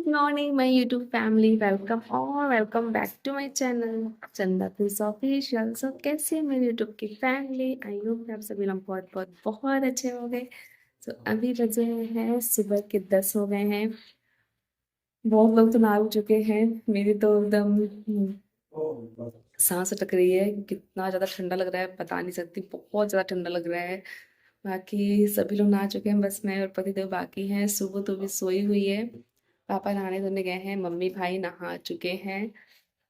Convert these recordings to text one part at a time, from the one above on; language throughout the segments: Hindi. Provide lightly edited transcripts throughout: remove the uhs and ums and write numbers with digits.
Morning my YouTube family, welcome back to my channel Chanda Chris official. So कैसे हैं मेरे यूट्यूब की फैमिली? आई होप कि आप सभी लोग बहुत बहुत बहुत अच्छे हो गए। सो अभी बजे हैं सुबह के 10 हो गए हैं। बहुत लोग तो नहा भी चुके हैं। मेरी तो एकदम सांस अटक रही है, कितना ज़्यादा ठंडा लग रहा है बता नहीं सकती, बहुत ज़्यादा ठंडा लग रहा है। बाकी सभी लोग नहा चुके हैं, बस मैं और पतिदेव बाकी हैं। सुबह तो भी सोई हुई है। पापा नहाने धोने गए हैं, मम्मी भाई नहा चुके हैं।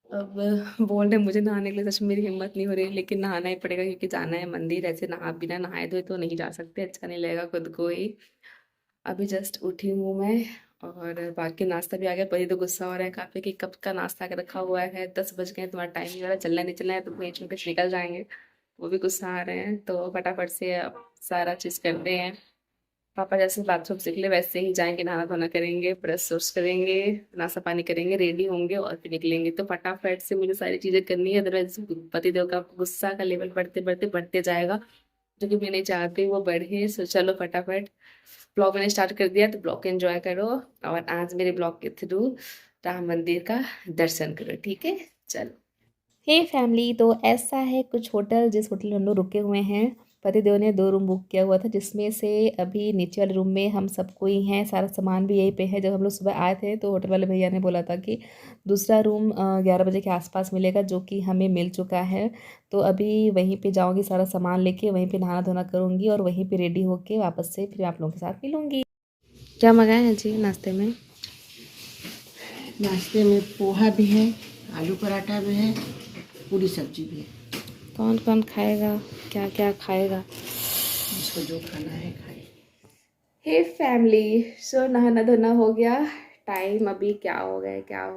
अब बोल रहे मुझे नहाने के लिए, सच में मेरी हिम्मत नहीं हो रही, लेकिन नहाना ही पड़ेगा क्योंकि जाना है मंदिर। ऐसे नहा बिना नहाए धोए तो नहीं जा सकते, अच्छा नहीं लगेगा खुद को ही। अभी जस्ट उठी हूँ मैं, और बाकी नाश्ता भी आ गया। पति तो गुस्सा हो रहा है काफ़ी कि कब का नाश्ता के रखा हुआ है, 10 बज गए, तुम्हारा टाइम नहीं हो रहा, चलना नहीं चलना है, तो बीच में कुछ निकल जाएंगे। वो भी गुस्सा आ रहे हैं, तो फटाफट से अब सारा चीज़ करते हैं। पापा जैसे बाथरूम से निकले वैसे ही जाएंगे, नहाना धोना करेंगे, ब्रश व्रश करेंगे, नाश्ता पानी करेंगे, रेडी होंगे और फिर निकलेंगे। तो फटाफट से मुझे सारी चीज़ें करनी है, अदरवाइज पतिदेव का गुस्सा का लेवल बढ़ते बढ़ते बढ़ते जाएगा, जो कि मैं नहीं चाहती वो बढ़े। सो चलो फटाफट, ब्लॉग मैंने स्टार्ट कर दिया तो ब्लॉग एंजॉय करो, और आज मेरे ब्लॉग के थ्रू राम मंदिर का दर्शन करो, ठीक है? चलो। हे फैमिली, तो ऐसा है कुछ होटल, जिस होटल में हम लोग रुके हुए हैं। पतिदेव ने 2 रूम बुक किया हुआ था, जिसमें से अभी नीचे वाले रूम में हम सबको ही हैं, सारा सामान भी यहीं पे है। जब हम लोग सुबह आए थे तो होटल वाले भैया ने बोला था कि दूसरा रूम 11 बजे के आसपास मिलेगा, जो कि हमें मिल चुका है। तो अभी वहीं पे जाऊँगी, सारा सामान लेके वहीं पे नहाना धोना करूँगी और वहीं पे रेडी होके वापस से फिर आप लोगों के साथ मिलूँगी। क्या मंगाए हैं जी नाश्ते में? नाश्ते में पोहा भी है, आलू पराठा भी है, पूरी सब्जी भी है। कौन कौन खाएगा, क्या क्या खाएगा? जिसको जो खाना है खाए। हे फैमिली, सो नहाना धोना हो गया। टाइम अभी क्या हो गए, टाइम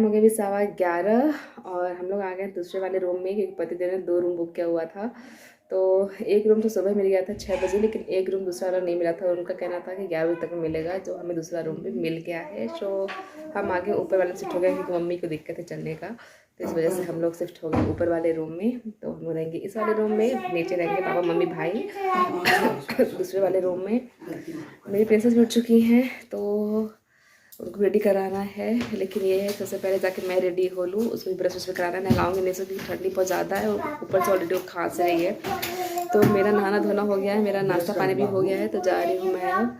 हो गया अभी 11:15, और हम लोग आ गए दूसरे वाले रूम में, क्योंकि पतिदेव ने 2 रूम बुक किया हुआ था। तो एक रूम तो सुबह मिल गया था 6 बजे, लेकिन एक रूम दूसरा वाला नहीं मिला था। उनका कहना था कि 11 बजे तक में मिलेगा, जो हमें दूसरा रूम भी मिल गया है। सो हम आगे ऊपर वाले शिफ्ट हो गए, क्योंकि मम्मी को दिक्कत है चलने का, तो इस वजह से हम लोग शिफ्ट हो गए ऊपर वाले रूम में। तो हम लोग रहेंगे इस वाले रूम में, नीचे रहेंगे पापा मम्मी भाई दूसरे वाले रूम में। मेरी प्रिंसेस भी उठ चुकी हैं, तो उनको रेडी कराना है। लेकिन ये है, सबसे पहले जाके मैं रेडी हो लूँ, उसको भी ब्रश व्रश कराना है, नहलाऊंगी नहीं, क्योंकि ठंडी बहुत ज़्यादा है और ऊपर से ऑलरेडी वो खांस रही है। तो मेरा नहाना धोना हो गया है, मेरा नाश्ता पानी भी हो गया है, तो जा रही हूँ मैं अब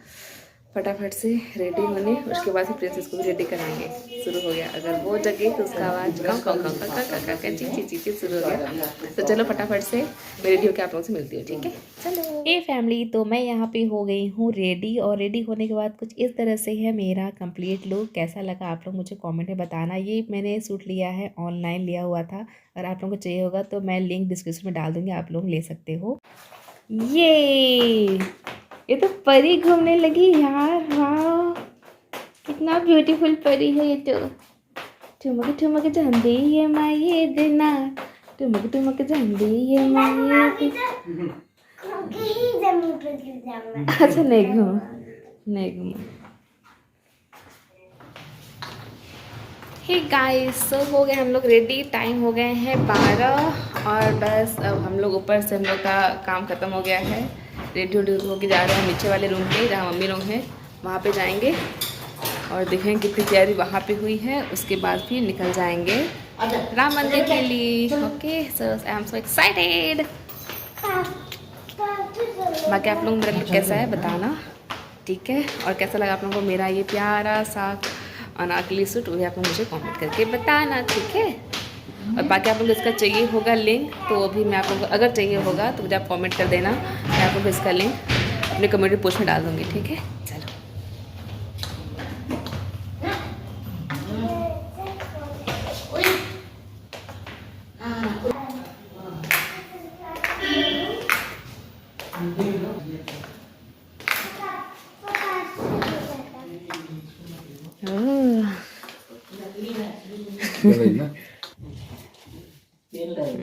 फटाफट से रेडी होने। उसके बाद फिर प्रिंसेस को भी रेडी कराएंगे। शुरू हो गया, अगर वो जगे तो उसका आवाज़ काँ काँ काँ काँ काँ काँ काँ ची ची ची ची शुरू हो गया। तो चलो फटाफट से मैं रेडी होकर आप लोगों से मिलती हूँ, ठीक है? चलो। ए फैमिली, तो मैं यहाँ पे हो गई हूँ रेडी, और रेडी होने के बाद कुछ इस तरह से है मेरा कंप्लीट लुक। कैसा लगा आप लोग मुझे कमेंट में बताना। ये मैंने सूट लिया है, ऑनलाइन लिया हुआ था, अगर आप लोगों को चाहिए होगा तो मैं लिंक डिस्क्रिप्शन में डाल दूँगी, आप लोग ले सकते हो। ये तो परी घूमने लगी यार, वाह कितना ब्यूटीफुल परी है ये तो। ठुमक ठुमक झंडी ये माये देना, ठुमक ठुमक झंडी ये माये देना। अच्छा नहीं घूम, नहीं घूम। हे गाइस, सो हो गए हम लोग रेडी, टाइम हो गए हैं 12, और बस अब हम लोग ऊपर से हम लोग का काम ख़त्म हो गया है। रेडी वेडी होके जा रहे हैं नीचे वाले रूम पे, जहाँ मम्मी लोग हैं वहाँ पे जाएंगे और देखेंगे कितनी तैयारी वहाँ पे हुई है। उसके बाद फिर निकल जाएंगे राम मंदिर के लिए। Okay, so I am so excited. बाकी आप लोग मेरा लुक कैसा है बताना, ठीक है? और कैसा लगा आप लोगों को मेरा ये प्यारा सा अनारकली सूट, वो भी आप लोग मुझे कमेंट करके बताना, ठीक है? और बाकी आप लोग इसका चाहिए होगा लिंक, तो वो भी मैं आप लोगों को, अगर चाहिए होगा तो मुझे आप कमेंट कर देना, मैं आप लोग को इसका लिंक अपने कम्युनिटी पोस्ट में डाल दूँगी, ठीक है? चलो।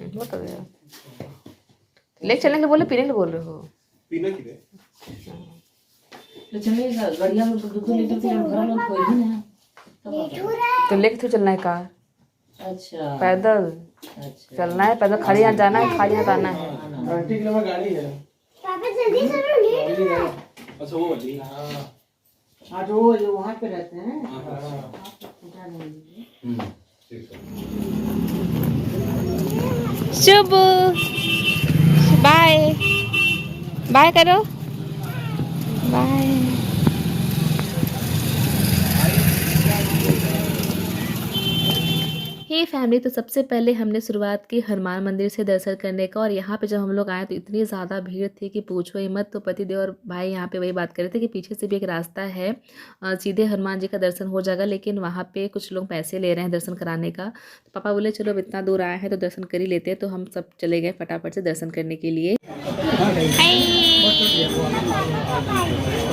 बहुत हो गया। ले चलने के लिए बोले, पीने के लिए बोल रहे हो? पीना की रे? तो चलेगा गाड़िया में, तो दुख लीटर के घर में कोई भी नहीं। तो लेके तो चलना है कार? अच्छा, पैदल अच्छा चलना है, पैदल खाली यहाँ जाना है, खाली यहाँ आना है। आंटी के नाम गाड़ी है। पापा जल्दी करो, लेट हो रहा है। अच्छा वो वाली। हाँ आज वो जो वहाँ पे रहते हैं पूजा नहीं शुभ बाय बाय करो बाय। हे फैमिली, तो सबसे पहले हमने शुरुआत की हनुमान मंदिर से दर्शन करने का। और यहाँ पे जब हम लोग आए तो इतनी ज़्यादा भीड़ थी कि पूछो ही मत। तो पतिदेव और भाई यहाँ पे वही बात कर रहे थे कि पीछे से भी एक रास्ता है, सीधे हनुमान जी का दर्शन हो जाएगा, लेकिन वहाँ पे कुछ लोग पैसे ले रहे हैं दर्शन कराने का। तो पापा बोले चलो अब इतना दूर आए हैं तो दर्शन कर ही लेते हैं। तो हम सब चले गए फटाफट से दर्शन करने के लिए।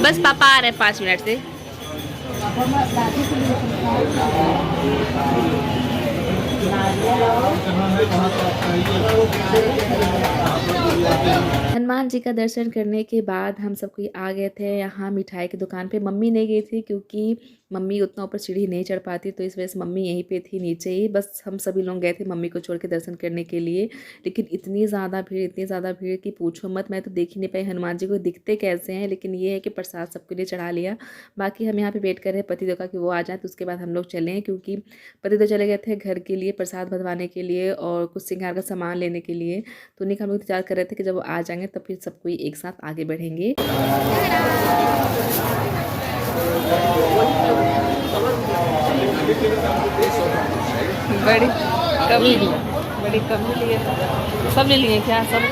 बस पापा आ रहे हैं 5 मिनट से। हनुमान जी का दर्शन करने के बाद हम सब कोई आ गए थे यहाँ मिठाई की दुकान पे। मम्मी नहीं गई थी क्योंकि मम्मी उतना ऊपर सीढ़ी नहीं चढ़ पाती, तो इस वजह से मम्मी यहीं पे थी नीचे ही। बस हम सभी लोग गए थे मम्मी को छोड़ के दर्शन करने के लिए। लेकिन इतनी ज़्यादा भीड़ कि पूछो मत। मैं तो देख ही नहीं पाई हनुमान जी को दिखते कैसे हैं, लेकिन ये है कि प्रसाद सबके लिए चढ़ा लिया। बाकी हम यहाँ पे वेट कर रहे हैं पतिदेव का कि वो आ जाए तो उसके बाद हम लोग चलें, क्योंकि पतिदेव चले गए थे घर के लिए प्रसाद बनवाने के लिए और कुछ श्रृंगार का सामान लेने के लिए। तो उन्हीं का हम लोग इंतजार कर रहे थे कि जब वो आ जाएंगे तब फिर सब कोई एक साथ आगे बढ़ेंगे। बड़ी कम लिए, सब ले लिए क्या सब?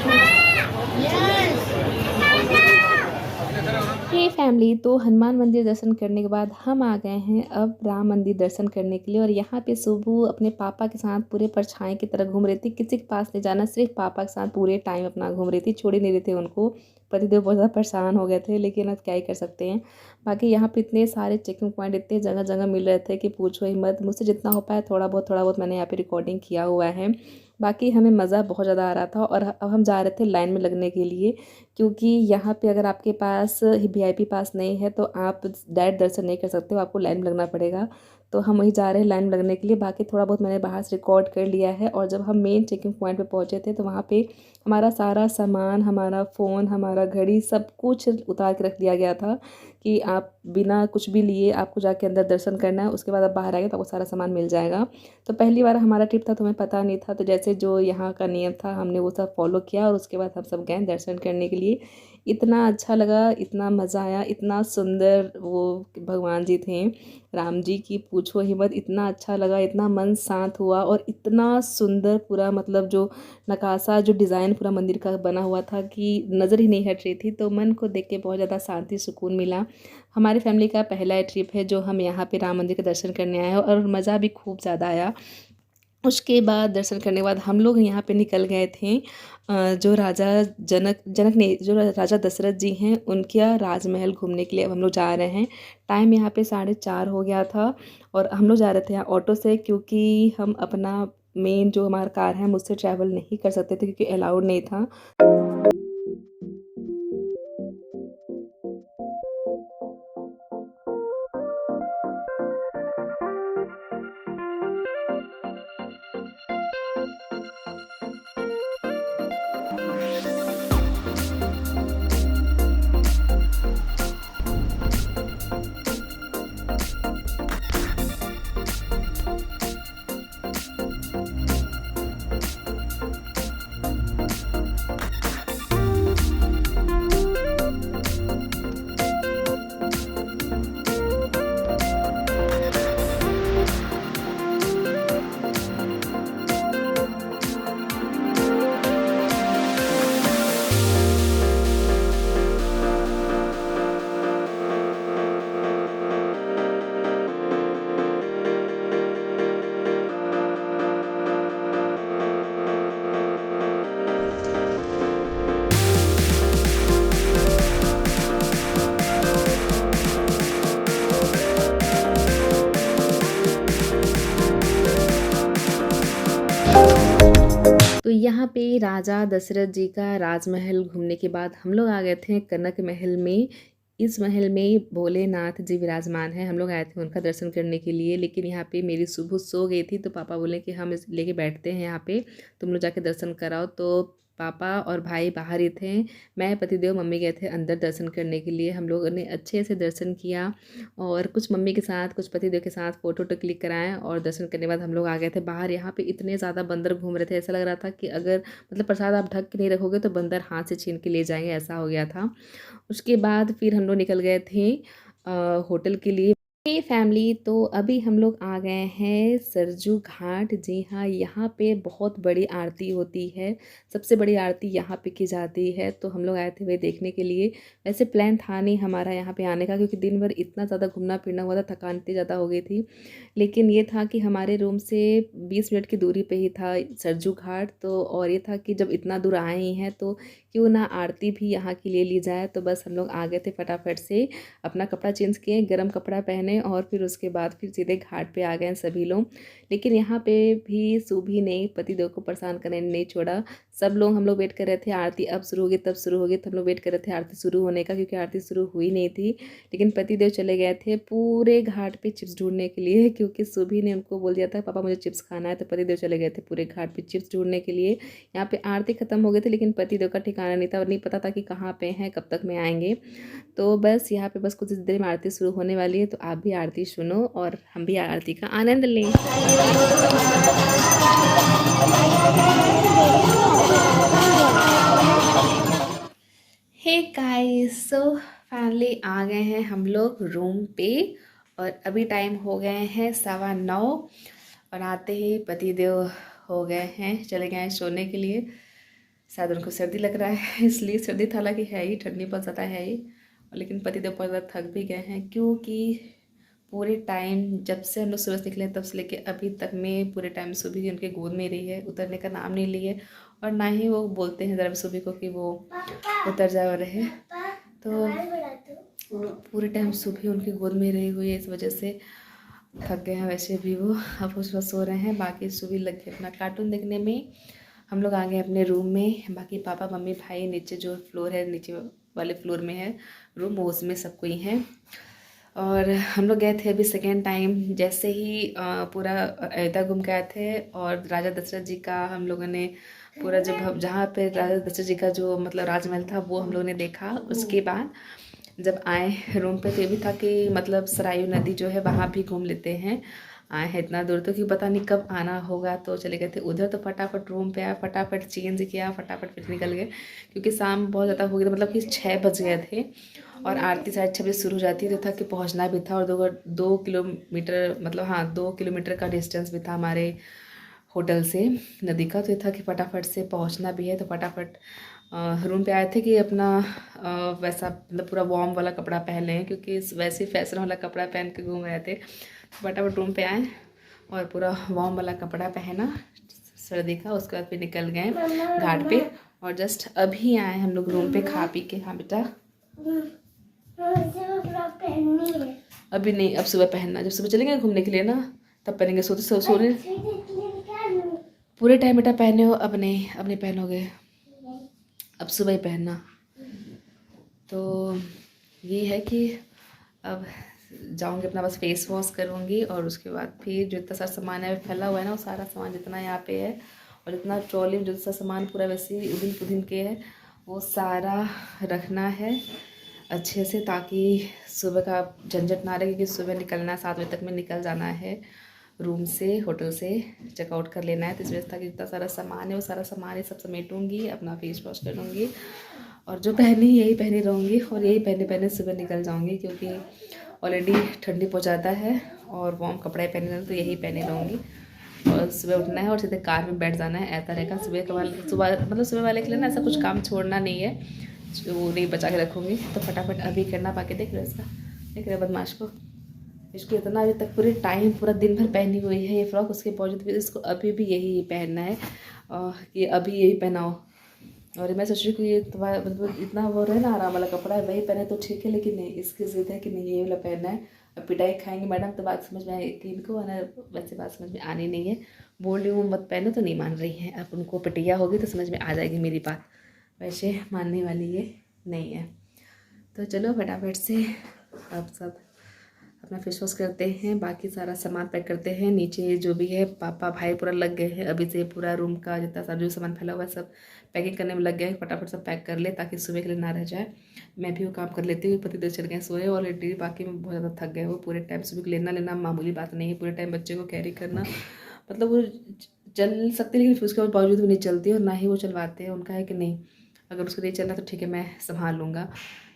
हे फैमिली, तो हनुमान मंदिर दर्शन करने के बाद हम आ गए हैं अब राम मंदिर दर्शन करने के लिए। और यहाँ पे सुबह अपने पापा के साथ पूरे परछाई की तरह घूम रही थी, किसी के पास नहीं जाना, सिर्फ पापा के साथ पूरे टाइम अपना घूम रही थी, छोड़ ही नहीं रहे थे उनको। पतिदेव बहुत ज़्यादा परेशान हो गए थे, लेकिन अब क्या ही कर सकते हैं। बाकी यहाँ पे इतने सारे चेकिंग पॉइंट इतने जगह जगह मिल रहे थे कि पूछो ही मत। मुझसे जितना हो पाया थोड़ा बहुत मैंने यहाँ पे रिकॉर्डिंग किया हुआ है। बाकी हमें मज़ा बहुत ज़्यादा आ रहा था। और अब हम जा रहे थे लाइन में लगने के लिए, क्योंकि यहाँ पे अगर आपके पास VIP पास नहीं है तो आप डायरेक्ट दर्शन नहीं कर सकते हो, आपको लाइन में लगना पड़ेगा। तो हम वहीं जा रहे हैं लाइन में लगने के लिए। बाकी थोड़ा बहुत मैंने बाहर से रिकॉर्ड कर लिया है। और जब हम मेन चेकिंग पॉइंट पे पहुँचे थे तो वहाँ पे हमारा सारा सामान, हमारा फ़ोन, हमारा घड़ी, सब कुछ उतार के रख दिया गया था कि आप बिना कुछ भी लिए आपको जाके अंदर दर्शन करना है, उसके बाद आप बाहर आएंगे तो आपको सारा सामान मिल जाएगा। तो पहली बार हमारा ट्रिप था तो हमें पता नहीं था, तो जैसे जो यहाँ का नियम था हमने वो सब फॉलो किया और उसके बाद हम सब गए दर्शन करने के लिए। इतना अच्छा लगा, इतना मज़ा आया, इतना सुंदर वो भगवान जी थे राम जी की, पूछो ही मत। इतना अच्छा लगा, इतना मन शांत हुआ और इतना सुंदर पूरा मतलब जो नकाशा, जो डिज़ाइन पूरा मंदिर का बना हुआ था कि नज़र ही नहीं हट रही थी। तो मन को देख के बहुत ज़्यादा शांति सुकून मिला। हमारी फैमिली का पहला ट्रिप है जो हम यहाँ पे राम मंदिर के दर्शन करने आए हैं और मज़ा भी खूब ज़्यादा आया। उसके बाद दर्शन करने के बाद हम लोग यहाँ पे निकल गए थे जो राजा जनक ने, जो राजा दशरथ जी हैं उनका राजमहल घूमने के लिए अब हम लोग जा रहे हैं। टाइम यहाँ पे 4:30 हो गया था और हम लोग जा रहे थे यहाँ ऑटो से, क्योंकि हम अपना मेन जो हमारा कार है मुझसे ट्रैवल नहीं कर सकते थे क्योंकि अलाउड नहीं था। तो यहाँ पे राजा दशरथ जी का राजमहल घूमने के बाद हम लोग आ गए थे कनक महल में। इस महल में भोलेनाथ जी विराजमान हैं। हम लोग आए थे उनका दर्शन करने के लिए, लेकिन यहाँ पे मेरी सुबह सो गई थी तो पापा बोले कि हम लेके बैठते हैं यहाँ पे, तुम लोग जाके दर्शन कराओ। तो पापा और भाई बाहर ही थे। मैं, पतिदेव, मम्मी गए थे अंदर दर्शन करने के लिए। हम लोगों ने अच्छे से दर्शन किया और कुछ मम्मी के साथ, कुछ पतिदेव के साथ फ़ोटो वोटो क्लिक कराएँ और दर्शन करने के बाद हम लोग आ गए थे बाहर। यहाँ पे इतने ज़्यादा बंदर घूम रहे थे, ऐसा लग रहा था कि अगर मतलब प्रसाद आप ढक के नहीं रखोगे तो बंदर हाथ से छीन के ले जाएंगे, ऐसा हो गया था। उसके बाद फिर हम लोग निकल गए थे होटल के लिए। हे फैमिली, तो अभी हम लोग आ गए हैं सरजू घाट। जी हाँ, यहाँ पे बहुत बड़ी आरती होती है, सबसे बड़ी आरती यहाँ पे की जाती है। तो हम लोग आए थे वही देखने के लिए। वैसे प्लान था नहीं हमारा यहाँ पे आने का, क्योंकि दिन भर इतना ज़्यादा घूमना फिरना हुआ था, थकान इतनी ज़्यादा हो गई थी। लेकिन ये था कि हमारे रूम से 20 मिनट की दूरी पे ही था सरजू घाट। तो और ये था कि जब इतना दूर आए ही हैं तो क्यों ना आरती भी यहाँ की ले ली जाए। तो बस हम लोग आ गए थे फटाफट से, अपना कपड़ा चेंज किए, गर्म कपड़ा पहने और फिर उसके बाद फिर सीधे घाट पे आ गए सभी लोग। लेकिन यहाँ पे भी सुभी ने पतिदेव को परेशान करने नहीं छोड़ा। सब लोग, हम लोग वेट कर रहे थे आरती अब शुरू होगी तब शुरू होगी, तो हम लोग वेट कर रहे थे आरती शुरू होने का, क्योंकि आरती शुरू हुई नहीं थी। लेकिन पतिदेव चले गए थे पूरे घाट पे चिप्स ढूंढने के लिए, क्योंकि सुभी ने उनको बोल दिया था पापा मुझे चिप्स खाना है। तो पतिदेव चले गए थे पूरे घाट पे चिप्स ढूंढने के लिए। यहाँ पे आरती खत्म हो गई थी, लेकिन पतिदेव का ठिकाना नहीं था और नहीं पता था कि कहाँ पे हैं, कब तक में आएंगे। तो बस यहाँ पे बस कुछ देर में आरती शुरू होने वाली है, तो आप भी आरती सुनो और हम भी आरती का आनंद लें। हे गाइस, सो फाइनली आ गए हैं हम लोग रूम पे और अभी टाइम हो गए हैं 9:15 और आते ही पतिदेव हो गए हैं, चले गए हैं सोने के लिए। शायद उनको सर्दी लग रहा है इसलिए, सर्दी था, हालांकि है ही, ठंडी बहुत ज़्यादा है ही। लेकिन पतिदेव बहुत ज़्यादा थक भी गए हैं, क्योंकि पूरे टाइम जब से हम लोग सुबह से निकले तब से लेके अभी तक में पूरे टाइम सुबह ही उनके गोद में रही है, उतरने का नाम नहीं लिए। और ना ही वो बोलते हैं ज़रा भी सुबह को कि वो उतर जाए और रहे। तो पूरे टाइम सुबह उनकी गोद में रही हुई है, इस वजह से थक गए हैं। वैसे भी वो अब उस वक्त सो रहे हैं, बाकी सुबह लग गए अपना कार्टून देखने में। हम लोग आ गए अपने रूम में, बाकी पापा मम्मी भाई नीचे जो फ्लोर है, नीचे वाले फ्लोर में है रूम, वो उसमें सब कोई हैं। और हम लोग गए थे अभी सेकेंड टाइम, जैसे ही पूरा अयोध्या घूम के आए थे और राजा दशरथ जी का हम लोगों ने पूरा, जब जहाँ पे राजा दशरथ जी का जो मतलब राजमहल था वो हम लोगों ने देखा। उसके बाद जब आए रूम पे तो ये भी था कि मतलब सरयू नदी जो है वहाँ भी घूम लेते हैं। आए हैं इतना दूर तो कि पता नहीं कब आना होगा, तो चले गए थे उधर। तो फटाफट रूम पे आया, फटाफट चेंज किया, फटाफट फिर निकल गए, क्योंकि शाम बहुत ज़्यादा हो गई थी, मतलब कि 6 बज गए थे और आरती 6:30 बजे शुरू हो जाती है। तो था कि पहुंचना भी था और 2 किलोमीटर, मतलब हाँ 2 किलोमीटर का डिस्टेंस भी था हमारे होटल से नदी का। तो ये था कि फटाफट से पहुंचना भी है, तो फटाफट रूम पे आए थे कि अपना वैसा मतलब पूरा वार्म वाला कपड़ा पहन लें, क्योंकि वैसे फैशन वाला कपड़ा पहन के घूम रहे थे। फटाफट रूम पे आए और पूरा वार्म वाला कपड़ा पहना सर्दी का, उसके बाद फिर निकल गए घाट पे। और जस्ट अभी आए हम लोग रूम पे खा पी के। हाँ बेटा, अभी नहीं, अब सुबह पहनना, जब सुबह चलेंगे घूमने के लिए ना तब पहनेंगे। सोने पूरे टाइम बेटा पहने हो, अब नहीं, अब नहीं पहनोगे, अब सुबह ही पहनना। तो ये है कि अब जाऊंगी अपना, बस फेस वॉश करूँगी और उसके बाद फिर जो इतना सारा सामान है फैला हुआ है ना, वो सारा सामान जितना यहाँ पे है और जितना ट्रॉली में जो सा सामान पूरा वैसे ही उधिन पुधिन के है, वो सारा रखना है अच्छे से, ताकि सुबह का झंझट ना रहे, क्योंकि सुबह निकलना 7 बजे तक में निकल जाना है रूम से, होटल से चेकआउट कर लेना है। तो इस वजह से जितना सारा सामान है वो सारा सामान ये सब समेटूँगी, अपना फेस वॉश करूँगी और जो पहनी यही पहनी रहूँगी और यही पहने पहने सुबह निकल जाऊँगी, क्योंकि ऑलरेडी ठंडी पहुँचाता है और वार्म कपड़े पहने रहूँ तो यही पहने रहूँगी। और सुबह उठना है और सीधे कार में बैठ जाना है, ऐसा रहेगा। सुबह मतलब सुबह वाले के लिए ना ऐसा कुछ काम छोड़ना नहीं है, जो नहीं बचा के रखूँगी। तो फटाफट अभी करना, बाकी देख रहे हो इसका, देख रहे बदमाश को, इसको इतना अभी तक पूरे टाइम पूरा दिन भर पहनी हुई है ये फ्रॉक, उसके बावजूद भी इसको अभी भी यही पहनना है कि अभी यही पहनाओ। और मैं सोच रही हूँ कि ये तुम्हारा मतलब इतना वो रहे ना आराम वाला कपड़ा है, वही पहने तो ठीक है, लेकिन नहीं, इसकी जिद है कि नहीं ये वाला पहनना है। अब पिटाई खाएंगे मैडम तो बात समझ में आएगी इनको, ना वैसे बात समझ में आनी नहीं है। बोल रही हूँ मत पहनो तो नहीं मान रही है, अब उनको पिटिया होगी तो समझ में आ जाएगी मेरी बात, वैसे मानने वाली ये नहीं है। तो चलो फटाफट से अब सब अपना फेस वॉश करते हैं, बाकी सारा सामान पैक करते हैं। नीचे जो भी है पापा भाई पूरा लग गए हैं अभी से, पूरा रूम का जितना सारा जो सामान फैला हुआ है सब पैकिंग करने में लग गए हैं। फटाफट सब पैक कर ले ताकि सुबह के लिए ना रह जाए। मैं भी वो काम कर लेती हूँ। पतिदेव चल गए सोए ऑलरेडी, बाकी मैं बहुत ज़्यादा थक गए। वो पूरे टाइम सुबह को लेना मामूली बात नहीं है, पूरे टाइम बच्चे को कैरी करना, मतलब वो चल सकते लेकिन फिर उसके बावजूद भी नहीं चलती, और ना ही वो चलवाते हैं। उनका है कि नहीं, अगर उसको नहीं चलना तो ठीक है मैं संभाल लूँगा,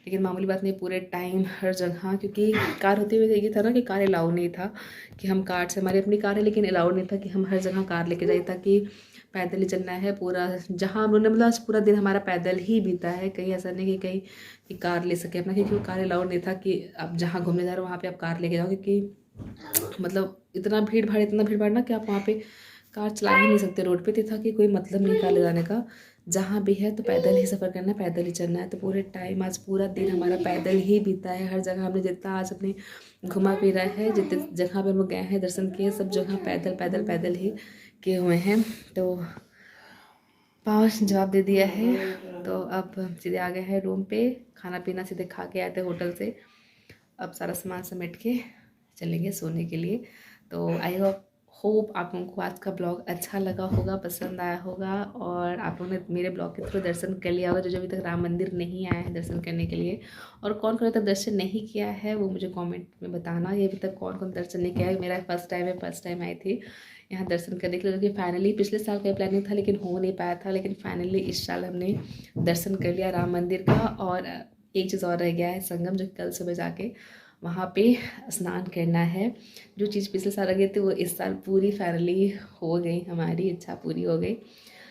लेकिन मामूली बात नहीं, पूरे टाइम हर जगह। क्योंकि कार होते हुए ये था ना कि कार अलाउ नहीं था कि हम कार से, हमारी अपनी कार है लेकिन अलाउ नहीं था कि हम हर जगह कार लेके जाए, ताकि पैदल ही चलना है पूरा। जहाँ हम लोगों ने मतलब आज पूरा दिन हमारा पैदल ही बीता है, कहीं ऐसा नहीं कि कहीं कि कार ले सके अपना, क्योंकि वो कार अलाउ नहीं था कि आप जहाँ घूमने जा रहे हो वहाँ पे आप कार लेके जाओ। क्योंकि मतलब इतना भीड़ भाड़ ना कि आप वहाँ पे कार चला ही नहीं सकते रोड पे, तो था कि कोई मतलब नहीं कार ले जाने का। जहाँ भी है तो पैदल ही सफ़र करना है, पैदल ही चलना है। तो पूरे टाइम आज पूरा दिन हमारा पैदल ही बीता है। हर जगह हमने जितना आज अपने घुमा फिरा है, जितने जगह पे हम लोग गए हैं दर्शन किए, सब जगह पैदल पैदल पैदल ही किए हुए हैं। तो पाँव जवाब दे दिया है, तो अब हम सीधे आ गए हैं रूम पे। खाना पीना सीधे खा के आए थे होटल से। अब सारा सामान समेट के चलेंगे सोने के लिए। तो आई होप आप लोगों को आज का ब्लॉग अच्छा लगा होगा, पसंद आया होगा, और आप लोगों ने मेरे ब्लॉग के थ्रू दर्शन कर लिया होगा। जो अभी तक राम मंदिर नहीं आए हैं दर्शन करने के लिए, और कौन कौन अभी तक दर्शन नहीं किया है वो मुझे कमेंट में बताना। ये अभी तक कौन कौन दर्शन नहीं किया है। मेरा फर्स्ट टाइम है, फर्स्ट टाइम आई थी यहाँ दर्शन करने के लिए। क्योंकि फाइनली पिछले साल का प्लानिंग था लेकिन हो नहीं पाया था, लेकिन फाइनली इस साल हमने दर्शन कर लिया राम मंदिर का। और एक चीज़ और रह गया है, संगम, जो कल सुबह जाके वहाँ पे स्नान करना है। जो चीज़ पिछले साल रह गई थी वो इस साल पूरी फाइनली हो गई, हमारी इच्छा पूरी हो गई।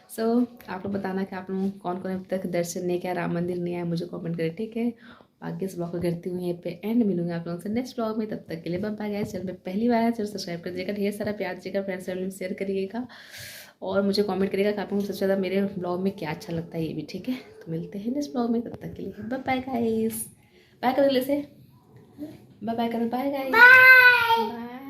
सो आप लोग बताना कि आप लोग कौन कौन अभी तक दर्शन नहीं किया, राम मंदिर नहीं आया, मुझे कमेंट करें, ठीक है। बाकी इस ब्लॉग को करती हूँ यहीं पे एंड, मिलूंगी आप लोगों से नेक्स्ट ब्लॉग में। तब तक के लिए बाय बाय गाइस। चैनल पे पहली बार है चैनल सब्सक्राइब कर दीजिएगा, ढेर सारा प्यार दीजिएगा, फ्रेंड्स फैमिली में शेयर करिएगा, और मुझे कमेंट करिएगा कि आप लोगों को सबसे ज़्यादा मेरे ब्लॉग में क्या अच्छा लगता है, ये भी ठीक है। तो मिलते हैं नेक्स्ट ब्लॉग में, तब तक के लिए बाय बाय गाइस। बाय कर ले से, बाय बाय करो, बाय गाइस, बाय।